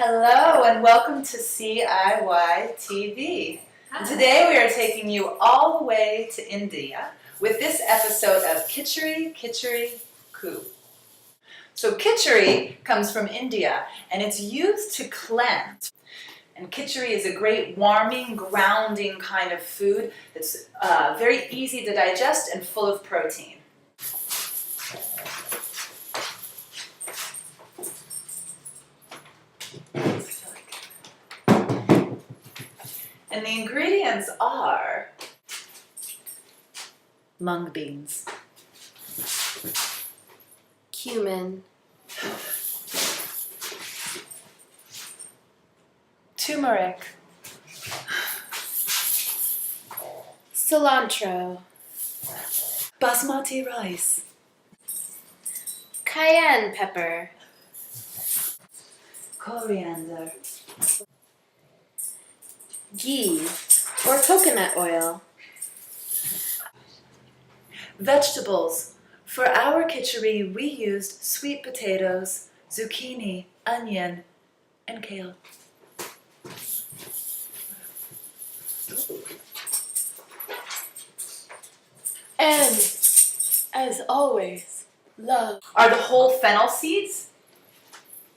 Hello and welcome to C.I.Y T.V. Today we are taking you all the way to India with this episode of Kitchari Coup. So Kitchari comes from India and it's used to cleanse. And Kitchari is a great warming, grounding kind of food that's very easy to digest and full of protein. And the ingredients are mung beans, cumin, turmeric, cilantro, basmati rice, cayenne pepper, coriander, ghee or coconut oil, vegetables. For our kitchari, we used sweet potatoes, zucchini, onion, and kale. and, as always, love. Are the whole fennel seeds.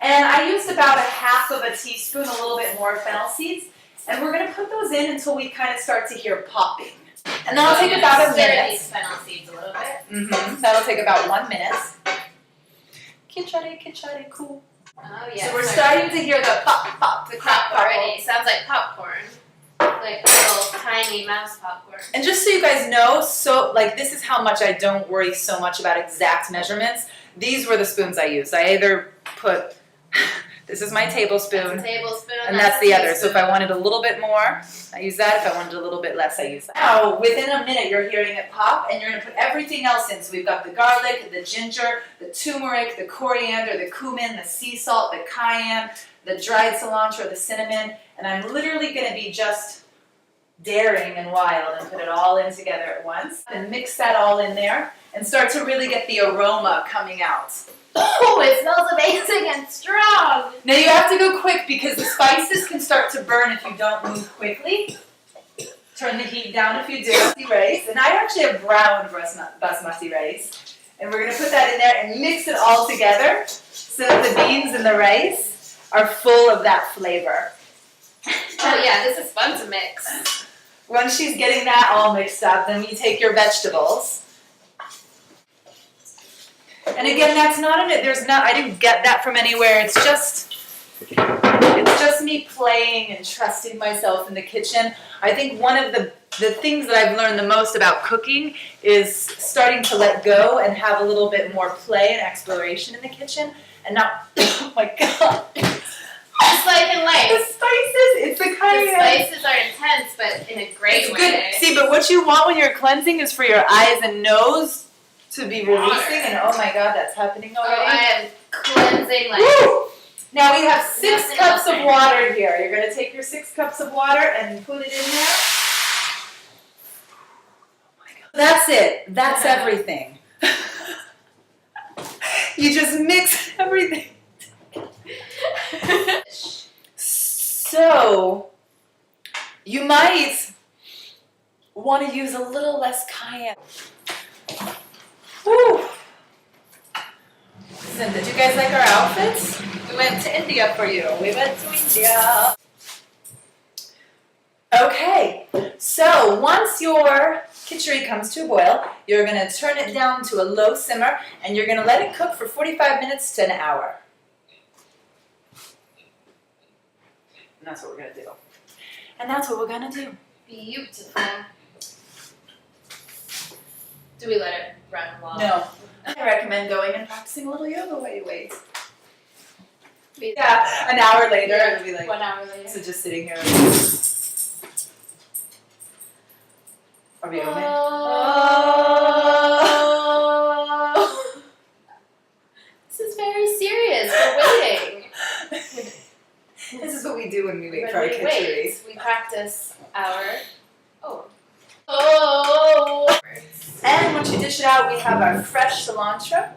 And I used about 1/2 teaspoon, a little bit more fennel seeds. And we're going to put those in until we kind of start to hear popping. And that'll take about a minute. These fennel seeds a little bit. That'll take about 1 minute. Kitchari, cool. Oh yeah. So we're starting to hear the pop, pop, the pop pop already. Sounds like popcorn, like a little tiny mouse popcorn. And just so you guys know, this is how much I don't worry so much about exact measurements. These were the spoons I used. I either put, this is my tablespoon, That's a tablespoon, and that's the other. So if I wanted a little bit more, I use that. If I wanted a little bit less, I use that. Now, within a minute, you're hearing it pop, and you're going to put everything else in. So we've got the garlic, the ginger, the turmeric, the coriander, the cumin, the sea salt, the cayenne, the dried cilantro, the cinnamon, and I'm literally going to be just daring and wild and put it all in together at once and mix that all in there and start to really get the aroma coming out. Oh, it smells amazing and strong. Now you have to go quick because the spices can start to burn if you don't move quickly. Turn the heat down if you do. Rice, and I actually have brown basmati rice, and we're going to put that in there and mix it all together so that the beans and the rice are full of that flavor. Oh yeah, this is fun to mix. Once she's getting that all mixed up, then you take your vegetables. And again, that's not in it. I didn't get that from anywhere. It's just me playing and trusting myself in the kitchen. I think one of the things that I've learned the most about cooking is starting to let go and have a little bit more play and exploration in the kitchen. And not, oh my God. Just like in life. The spices, it's the kind The spices are intense, but in a great way. Good. See, but what you want when you're cleansing is for your eyes and nose to be releasing, and oh my God, that's happening already. Oh, I am cleansing like. Woo! Now we have 6 cups of water here. You're going to take your 6 cups of water and put it in there. Oh my God. That's it. That's everything. You just mix everything. So, you might want to use a little less cayenne. Woo! Listen, did you guys like our outfits? We went to India for you. We went to India. Okay, so once your kitchari comes to a boil, you're going to turn it down to a low simmer, and you're going to let it cook for 45 minutes to an hour. And that's what we're going to do. And that's what we're going to do. Beautiful. Do we let it run while? No. I recommend going and practicing a little yoga while you wait. Yeah, an hour later, Yeah, it'll be like 1 hour later. So just sitting here. Are we open? Oh. This is very serious. We're waiting. This is what we do when we wait for our kitchari. We practice our. Oh. And once you dish it out, we have our fresh cilantro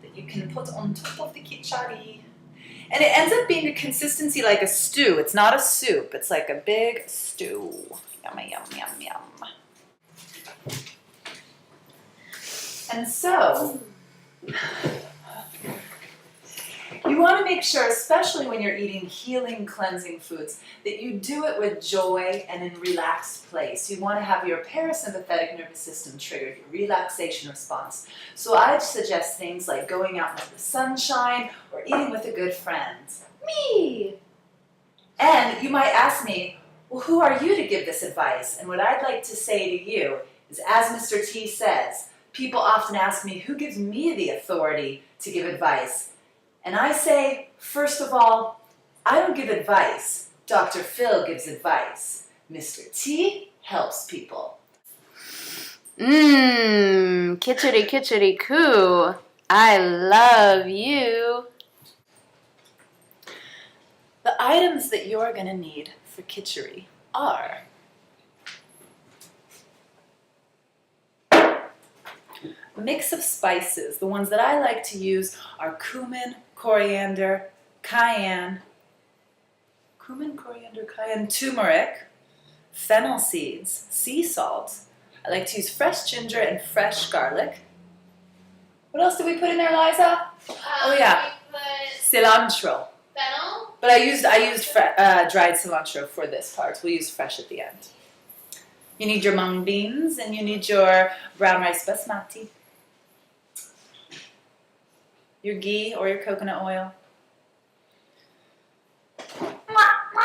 that you can put on top of the kitchari. And it ends up being a consistency like a stew. It's not a soup. It's like a big stew. Yummy, yum, yum, yum. And so, you want to make sure, especially when you're eating healing, cleansing foods, that you do it with joy and in relaxed place. You want to have your parasympathetic nervous system triggered, your relaxation response. So I'd suggest things like going out in the sunshine or eating with a good friend. Me! And you might ask me, well, who are you to give this advice? And what I'd like to say to you is, as Mr. T says, people often ask me, who gives me the authority to give advice? And I say, first of all, I don't give advice. Dr. Phil gives advice. Mr. T helps people. Kitchari, kitchari, coo. I love you. The items that you're going to need for kitchari are a mix of spices. The ones that I like to use are cumin, coriander, cayenne, turmeric, fennel seeds, sea salt. I like to use fresh ginger and fresh garlic. What else did we put in there, Liza? Oh yeah, We put cilantro. fennel. But I used dried cilantro for this part. We'll use fresh at the end. You need your mung beans and you need your brown rice basmati, your ghee or your coconut oil,